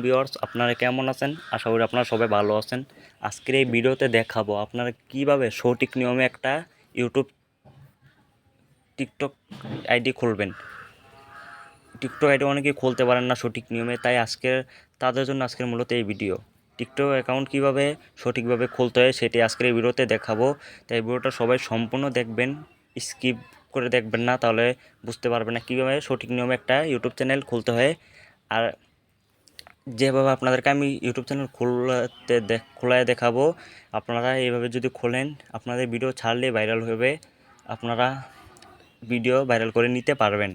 Viewers, আপনারা কেমন আছেন? আশা করি আপনারা সবাই ভালো আছেন। আজকের এই ভিডিওতে দেখাবো আপনারা কিভাবে সঠিক নিয়মে একটা ইউটিউব টিকটক আইডি খুলবেন। টিকটক আইডি অনেকেই খুলতে পারেন না সঠিক নিয়মে, তাই তাদের জন্য আজকের মূলত এই ভিডিও। টিকটক অ্যাকাউন্ট কিভাবে সঠিকভাবে খুলতে হয় সেটি আজকের এই ভিডিওতে দেখাবো। তাই ভিডিওটা সবাই সম্পূর্ণ দেখবেন, স্কিপ করে দেখবেন না, তাহলে বুঝতে পারবেন না কীভাবে সঠিক নিয়মে একটা ইউটিউব চ্যানেল খুলতে হয়। আর যেভাবে আপনাদেরকে আমি ইউটিউব চ্যানেল খোলায় দেখাবো, আপনারা এইভাবে যদি খোলেন আপনাদের ভিডিও ছাড়লে ভাইরাল হবে, আপনারা ভিডিও ভাইরাল করে নিতে পারবেন।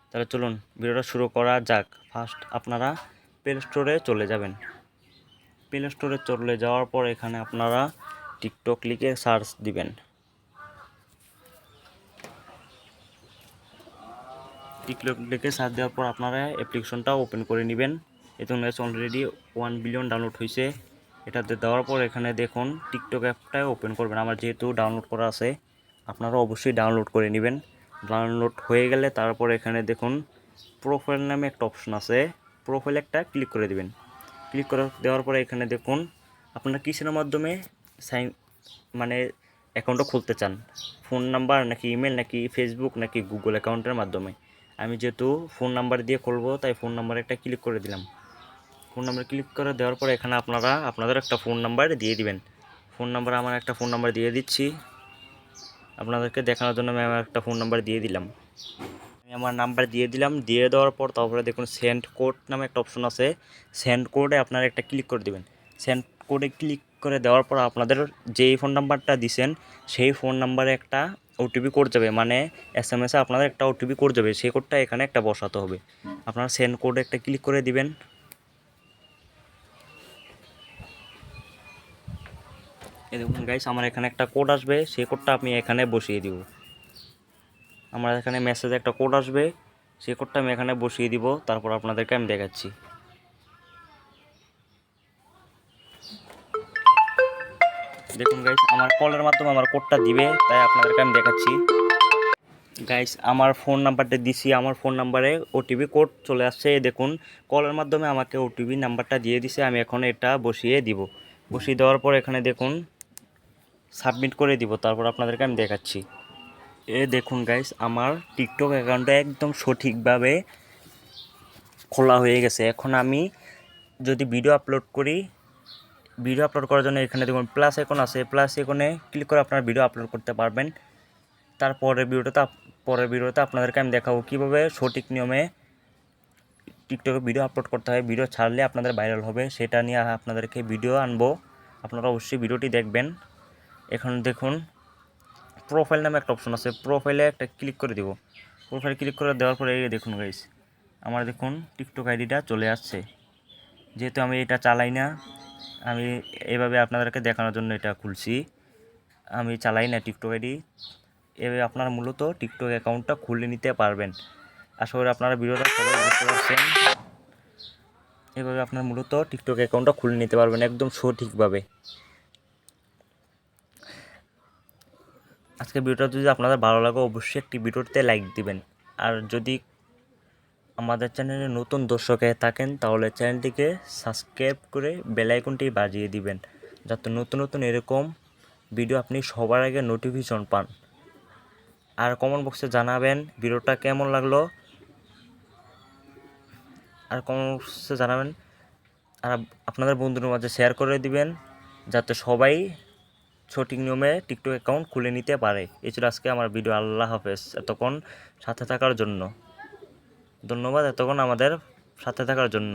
তাহলে চলুন ভিডিওটা শুরু করা যাক। ফার্স্ট আপনারা প্লে স্টোরে চলে যাবেন। প্লে স্টোরে চলে যাওয়ার পর এখানে আপনারা টিকটক লিখে সার্চ দিবেন। টিকটক লিখে সার্চ দেওয়ার পর আপনারা অ্যাপ্লিকেশনটা ওপেন করে নেবেন। এখন অলরেডি 1 বিলিয়ন ডাউনলোড হয়েছে। এটাতে দেওয়ার পর এখানে দেখুন টিকটক অ্যাপটা ওপেন করবেন। আমার যেহেতু ডাউনলোড করা আছে, আপনারা অবশ্যই ডাউনলোড করে নেবেন। ডাউনলোড হয়ে গেলে তারপর এখানে দেখুন প্রোফাইল নামে একটা অপশন আছে, প্রোফাইল একটা ক্লিক করে দিবেন। ক্লিক করে দেওয়ার পরে এখানে দেখুন আপনারা কিসের মাধ্যমে মানে অ্যাকাউন্টটা খুলতে চান, ফোন নাম্বার নাকি ইমেল নাকি ফেসবুক নাকি গুগল অ্যাকাউন্টের মাধ্যমে। আমি যেহেতু ফোন নাম্বার দিয়ে খুলবো তাই ফোন নাম্বারে একটা ক্লিক করে দিলাম। ফোন নাম্বার ক্লিক করে দেওয়ার পরে এখানে আপনারা আপনাদের একটা ফোন নাম্বার দিয়ে দিবেন। ফোন নাম্বার আমার একটা ফোন নাম্বার দিয়ে দিচ্ছি, আপনাদেরকে দেখানোর জন্য আমি আমার একটা ফোন নাম্বার দিয়ে দিলাম। আমি আমার নাম্বার দিয়ে দিলাম। দিয়ে দেওয়ার পর তারপরে দেখুন সেন্ড কোড নামে একটা অপশন আছে, সেন্ড কোডে আপনারা একটা ক্লিক করে দেবেন। সেন্ড কোডে ক্লিক করে দেওয়ার পর আপনাদের যেই ফোন নাম্বারটা দিছেন সেই ফোন নাম্বারে একটা ওটিপি কোড যাবে, মানে SMS-এ আপনাদের একটা ওটিপি কোড যাবে, সেই কোডটা এখানে একটা বসাতে হবে। আপনারা সেন্ড কোডে একটা ক্লিক করে দিবেন। এই দেখুন গাইস, আমার এখানে একটা কোড আসবে, সেই কোডটা আমি এখানে বসিয়ে দিব। আমার এখানে মেসেজে একটা কোড আসবে, সেই কোডটা আমি এখানে বসিয়ে দিব। তারপর আপনাদেরকে আমি দেখাচ্ছি। দেখুন গাইস, আমার কলের মাধ্যমে আমার কোডটা দিবে, তাই আপনাদেরকে আমি দেখাচ্ছি। গাইস, আমার ফোন নাম্বারটা দিছি, আমার ফোন নাম্বারে ওটিপি কোড চলে আসছে। দেখুন কলের মাধ্যমে আমাকে ওটিপি নাম্বারটা দিয়ে দিছে। আমি এখন এটা বসিয়ে দিব। বসিয়ে দেওয়ার পর এখানে দেখুন সাবমিট করে দিব। তারপর আপনাদেরকে আমি দেখাচ্ছি। দেখুন গাইস, আমার টিকটক অ্যাকাউন্টটা একদম সঠিকভাবে খোলা হয়ে গেছে। এখন আমি যদি ভিডিও আপলোড করি, ভিডিও আপলোড করার জন্য এখানে দেখুন প্লাস আইকন আছে, প্লাস আইকনে ক্লিক করে আপনারা ভিডিও আপলোড করতে পারবেন। পরের ভিডিওতে আপনাদেরকে আমি দেখাবো কীভাবে সঠিক নিয়মে টিকটকে ভিডিও আপলোড করতে হয়, ভিডিও ছাড়লে আপনাদের ভাইরাল হবে, সেটা নিয়ে আপনাদেরকে ভিডিও আনবো। আপনারা অবশ্যই ভিডিওটি দেখবেন। এখন দেখুন প্রোফাইল নামে একটা অপশন আছে, প্রোফাইলে একটা ক্লিক করে দিব। প্রোফাইল ক্লিক করে দেওয়ার পরে এই দেখুন গাইস, আমার দেখুন টিকটক আইডিটা চলে আসছে। যেহেতু আমি এটা চালাই না, আমি এভাবে আপনাদেরকে দেখানোর জন্য এটা খুলছি। আমি চালাই না টিকটক আইডি। এভাবে আপনারা মূলত টিকটক অ্যাকাউন্টটা খুলে নিতে পারবেন। আশা করি আপনারা ভিডিওটা সবাই বুঝতে পারছেন। এভাবে আপনারা মূলত টিকটক অ্যাকাউন্টটা খুলে নিতে পারবেন একদম সঠিকভাবে। আজকের ভিডিওটা যদি আপনাদের ভালো লাগে অবশ্যই একটি ভিডিওতে লাইক দিবেন। আর যদি আমাদের চ্যানেলে নতুন দর্শক হয়ে থাকেন তাহলে চ্যানেলটিকে সাবস্ক্রাইব করে বেল আইকনটি বাজিয়ে দিবেন, যাতে নতুন নতুন এরকম ভিডিও আপনি সবার আগে নোটিফিকেশন পান। আর কমেন্ট বক্সে জানাবেন ভিডিওটা কেমন লাগলো, আর কমেন্ট বক্সে জানাবেন। আর আপনাদের বন্ধুদের মাঝে শেয়ার করে দিবেন, যাতে সবাই সঠিক নিয়মে টিকটক অ্যাকাউন্ট খুলে নিতে পারে। এই ছিল আজকে আমার ভিডিও। আল্লাহ হাফেজ। এতক্ষণ সাথে থাকার জন্য ধন্যবাদ, এতক্ষণ আমাদের সাথে থাকার জন্য।